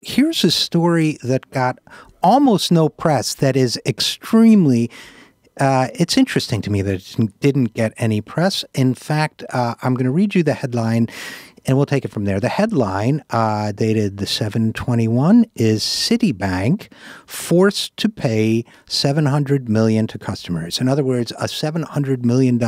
here's a story that got almost no press that is extremely it's interesting to me that it didn't get any press. In fact, I'm going to read you the headline, and we'll take it from there. The headline, dated the 7/21, is Citibank forced to pay $700 million to customers. In other words, a $700 million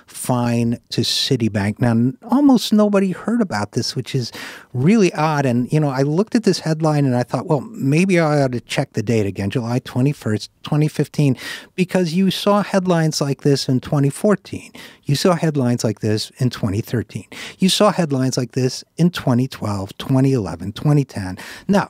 fine to Citibank. Now, almost nobody heard about this, which is really odd. And, I looked at this headline and I thought, well, maybe I ought to check the date again, July 21st, 2015, because you saw headlines like this in 2014. You saw headlines like this in 2013. You saw headlines like this in 2012, 2011, 2010. Now,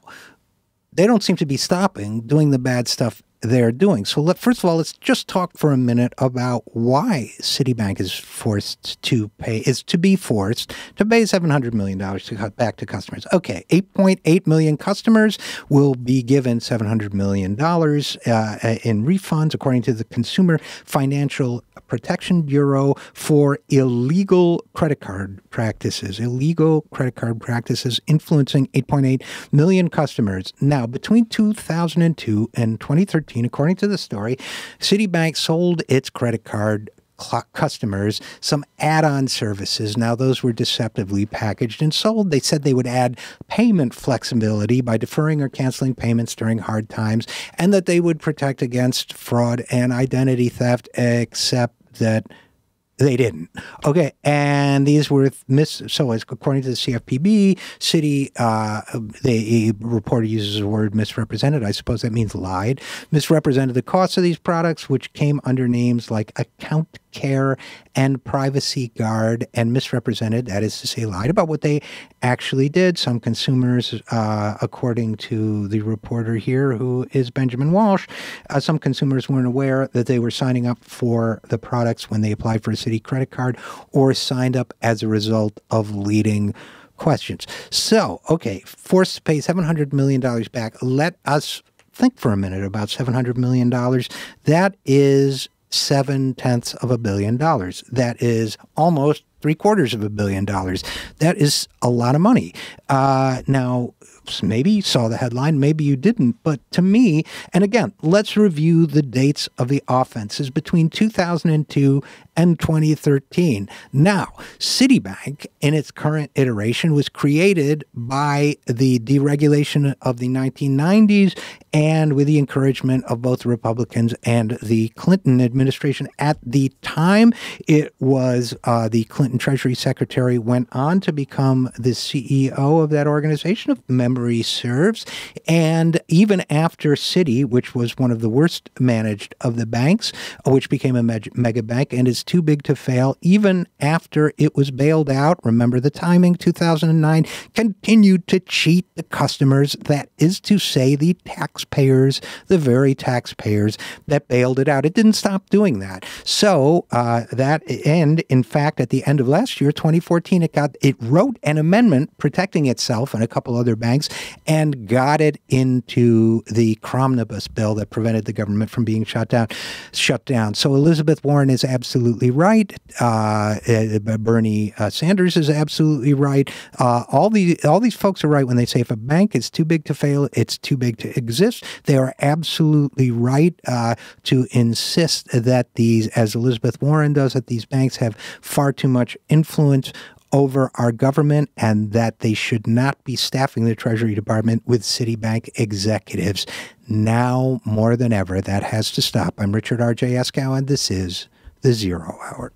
they don't seem to be stopping doing the bad stuff they're doing. So first of all, let's just talk for a minute about why Citibank is forced to pay $700 million to cut back to customers. Okay, 8.8 million customers will be given $700 million in refunds, according to the Consumer Financial Protection Bureau, for illegal credit card practices influencing 8.8 million customers. Now, between 2002 and 2013, according to the story, Citibank sold its credit card customers some add-on services. Now, those were deceptively packaged and sold. They said they would add payment flexibility by deferring or canceling payments during hard times, and that they would protect against fraud and identity theft, except that they didn't. Okay, and these were so as according to the CFPB, the reporter uses the word misrepresented. I suppose that means lied. Misrepresented the costs of these products, which came under names like Account Care and Privacy Guard, and misrepresented, that is to say, lied about what they actually did. Some consumers, according to the reporter here, who is Benjamin Walsh, some consumers weren't aware that they were signing up for the products when they applied for a Citi credit card, or signed up as a result of leading questions. So, okay, forced to pay $700 million back. Let us think for a minute about $700 million. That is 0.7 billion. That is almost $750 million. That is a lot of money. Now, maybe you saw the headline, maybe you didn't, but to me, and again, let's review the dates of the offenses between 2002 and 2013. Now, Citibank, in its current iteration, was created by the deregulation of the 1990s and with the encouragement of both Republicans and the Clinton administration. At the time, it was the Clinton Treasury Secretary went on to become the CEO of that organization, if memory serves. And even after Citi, which was one of the worst managed of the banks, which became a mega bank and is too big to fail, even after it was bailed out, remember the timing, 2009, continued to cheat the customers, that is to say, the taxpayers, the very taxpayers that bailed it out. It didn't stop doing that. So in fact, at the end of last year, 2014, it wrote an amendment protecting itself and a couple other banks and got it into the Cromnibus bill that prevented the government from being shut down. So Elizabeth Warren is absolutely right. Bernie Sanders is absolutely right. All these folks are right when they say if a bank is too big to fail, it's too big to exist. They are absolutely right to insist that these, as Elizabeth Warren does, that these banks have far too much influence over our government and that they should not be staffing the Treasury Department with Citibank executives. Now more than ever, that has to stop. I'm Richard RJ Eskow, and this is The Zero Hour.